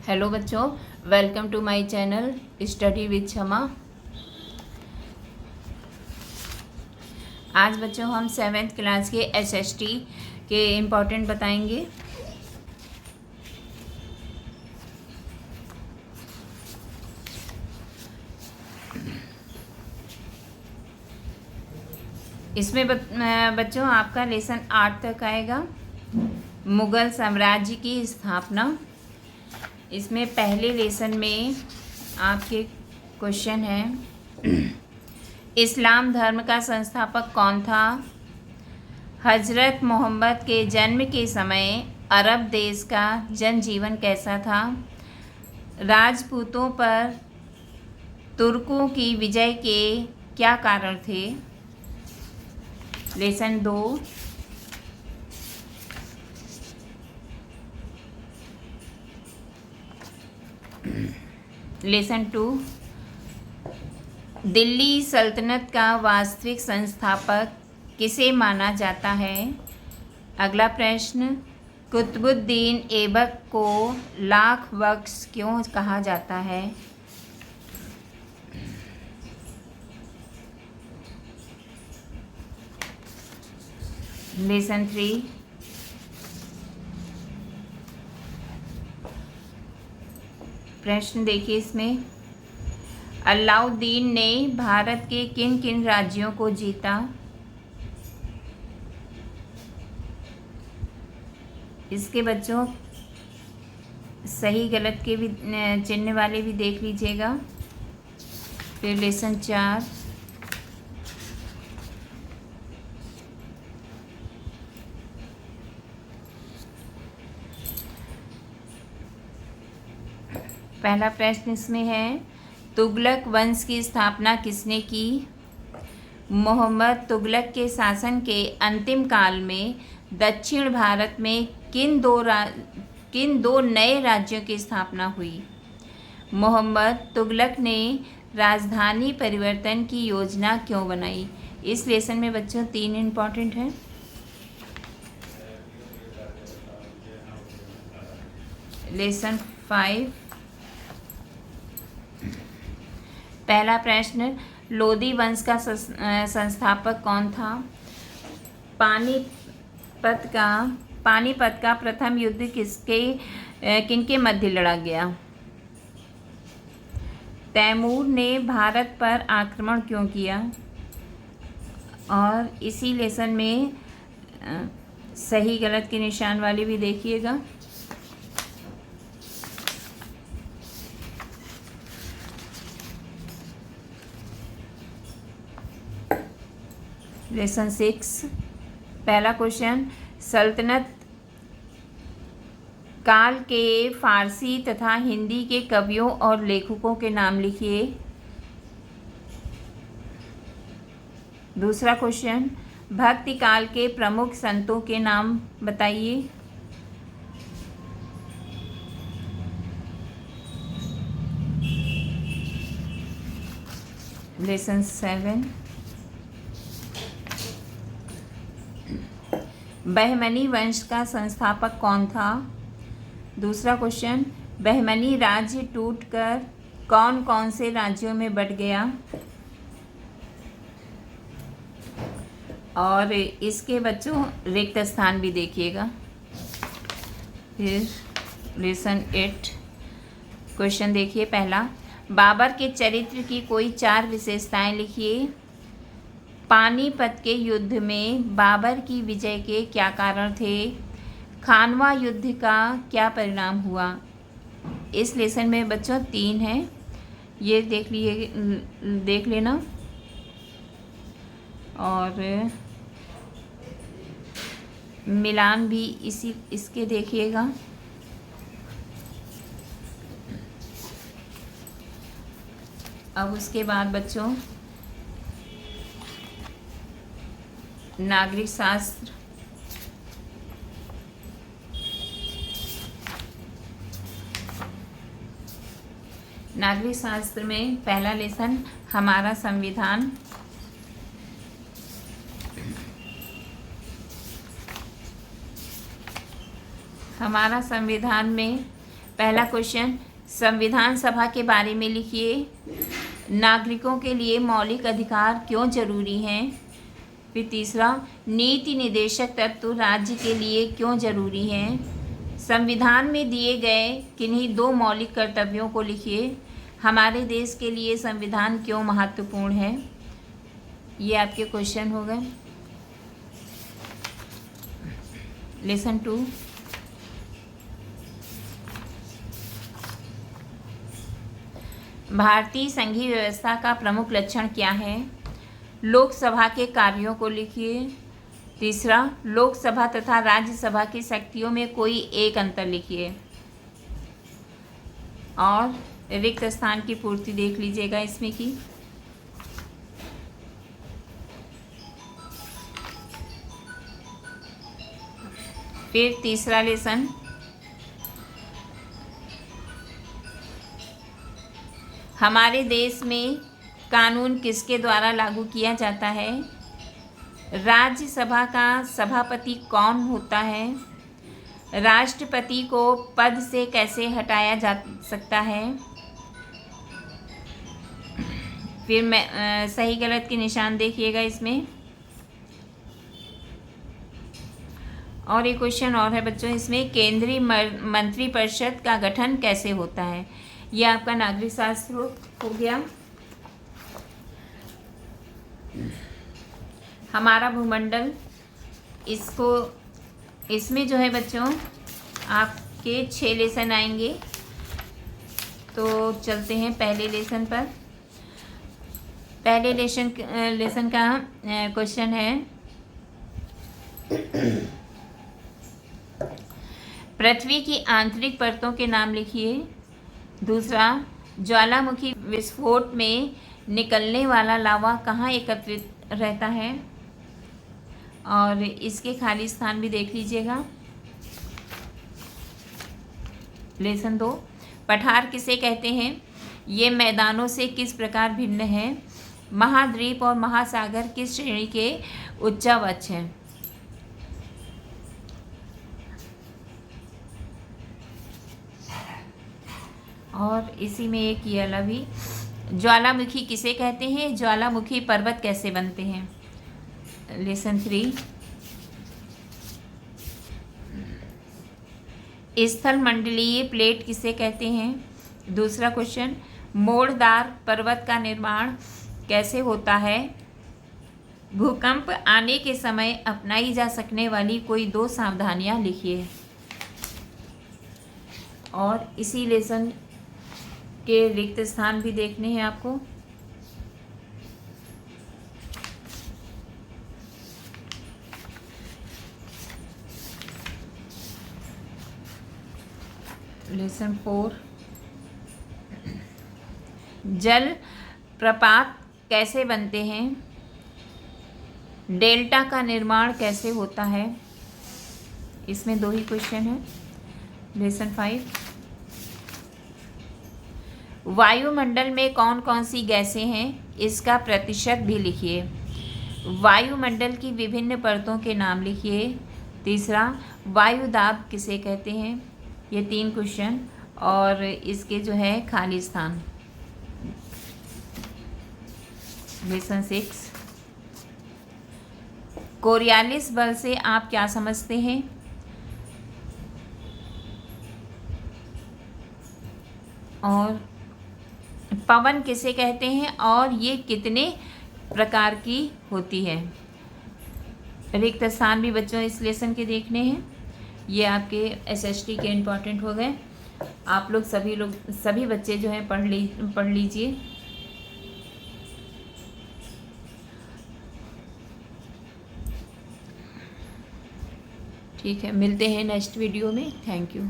Hello बच्चों, welcome to my channel study with Kshama. आज बच्चों हम 7th क्लास के एसएसटी के इम्पोर्टेंट बताएंगे। इसमें बच्चों आपका लेसन 8 तक आएगा। मुग़ल साम्राज्य की स्थापना। इसमें पहले लेसन में आपके क्वेश्चन हैं, इस्लाम धर्म का संस्थापक कौन था? हजरत मोहम्मद के जन्म के समय अरब देश का जनजीवन कैसा था? राजपूतों पर तुर्कों की विजय के क्या कारण थे? लेसन 2। लेसन 2, दिल्ली सल्तनत का वास्तविक संस्थापक किसे माना जाता है? अगला प्रश्न, कुतुबुद्दीन ऐबक को लाख बख्श क्यों कहा जाता है? लेसन 3, प्रश्न देखिए इसमें, अलाउद्दीन ने भारत के किन किन राज्यों को जीता? इसके बच्चों सही गलत के भी चिन्ह वाले भी देख लीजिएगा। फिर लेसन 4, पहला प्रश्न इसमें है, तुगलक वंश की स्थापना किसने की? मोहम्मद तुगलक के शासन के अंतिम काल में दक्षिण भारत में किन दो नए राज्यों की स्थापना हुई? मोहम्मद तुगलक ने राजधानी परिवर्तन की योजना क्यों बनाई? इस लेसन में बच्चों 3 इम्पॉर्टेंट हैं। लेसन 5, पहला प्रश्न, लोदी वंश का संस्थापक कौन था? पानीपत का प्रथम युद्ध किनके मध्य लड़ा गया? तैमूर ने भारत पर आक्रमण क्यों किया? और इसी लेसन में सही गलत के निशान वाली भी देखिएगा। लेसन 6, पहला क्वेश्चन, सल्तनत काल के फारसी तथा हिंदी के कवियों और लेखकों के नाम लिखिए। दूसरा क्वेश्चन, भक्ति काल के प्रमुख संतों के नाम बताइए। लेसन 7, बहमनी वंश का संस्थापक कौन था? दूसरा क्वेश्चन, बहमनी राज्य टूटकर कौन कौन से राज्यों में बंट गया? और इसके बच्चों रिक्त स्थान भी देखिएगा। फिर लेसन 8, क्वेश्चन देखिए पहला, बाबर के चरित्र की कोई 4 विशेषताएं लिखिए। पानीपत के युद्ध में बाबर की विजय के क्या कारण थे? खानवा युद्ध का क्या परिणाम हुआ? इस लेसन में बच्चों 3 हैं, ये देख लेना। और मिलान भी इसके देखिएगा। अब उसके बाद बच्चों नागरिक शास्त्र। नागरिक शास्त्र में पहला लेसन, हमारा संविधान। हमारा संविधान में पहला क्वेश्चन, संविधान सभा के बारे में लिखिए। नागरिकों के लिए मौलिक अधिकार क्यों जरूरी हैं? फिर तीसरा, नीति निदेशक तत्व राज्य के लिए क्यों जरूरी हैं? संविधान में दिए गए किन्हीं 2 मौलिक कर्तव्यों को लिखिए। हमारे देश के लिए संविधान क्यों महत्वपूर्ण है? ये आपके क्वेश्चन हो गए। लेसन 2, भारतीय संघीय व्यवस्था का प्रमुख लक्षण क्या है? लोकसभा के कार्यों को लिखिए। तीसरा, लोकसभा तथा राज्यसभा की शक्तियों में कोई एक अंतर लिखिए। और रिक्त स्थान की पूर्ति देख लीजिएगा इसमें की। फिर तीसरा लेसन, हमारे देश में कानून किसके द्वारा लागू किया जाता है? राज्यसभा का सभापति कौन होता है? राष्ट्रपति को पद से कैसे हटाया जा सकता है? फिर मैं सही गलत के निशान देखिएगा इसमें। और एक क्वेश्चन और है बच्चों इसमें, केंद्रीय मंत्रिपरिषद का गठन कैसे होता है? ये आपका नागरिक शास्त्र हो गया। हमारा भूमंडल, इसमें जो है बच्चों आपके 6 लेसन आएंगे। तो चलते हैं पहले लेसन पर। पहले लेसन का क्वेश्चन है, पृथ्वी की आंतरिक परतों के नाम लिखिए। दूसरा, ज्वालामुखी विस्फोट में निकलने वाला लावा कहाँ एकत्रित रहता है? और इसके खाली स्थान भी देख लीजिएगा। लेसन 2, पठार किसे कहते हैं? ये मैदानों से किस प्रकार भिन्न है? महाद्वीप और महासागर किस श्रेणी के उच्चावच हैं? और इसी में एक ये वाला भी, ज्वालामुखी किसे कहते हैं? ज्वालामुखी पर्वत कैसे बनते हैं? लेसन 3, स्थल मंडलीय प्लेट किसे कहते हैं? दूसरा क्वेश्चन, मोड़दार पर्वत का निर्माण कैसे होता है? भूकंप आने के समय अपनाई जा सकने वाली कोई 2 सावधानियां लिखिए। और इसी लेसन के रिक्त स्थान भी देखने हैं आपको। लेसन 4, जल प्रपात कैसे बनते हैं? डेल्टा का निर्माण कैसे होता है? इसमें 2 ही क्वेश्चन है। लेसन 5, वायुमंडल में कौन कौन सी गैसें हैं? इसका प्रतिशत भी लिखिए। वायुमंडल की विभिन्न परतों के नाम लिखिए। तीसरा, वायुदाब किसे कहते हैं? ये 3 क्वेश्चन और इसके जो है खाली स्थान। लेसन 6, कोरियालिस बल से आप क्या समझते हैं? और पवन किसे कहते हैं और ये कितने प्रकार की होती है? रिक्त स्थान भी बच्चों इस लेसन के देखने हैं। ये आपके एसएसटी के इम्पॉर्टेंट हो गए। आप लोग सभी बच्चे जो हैं पढ़ लीजिए। ठीक है, मिलते हैं नेक्स्ट वीडियो में। Thank you.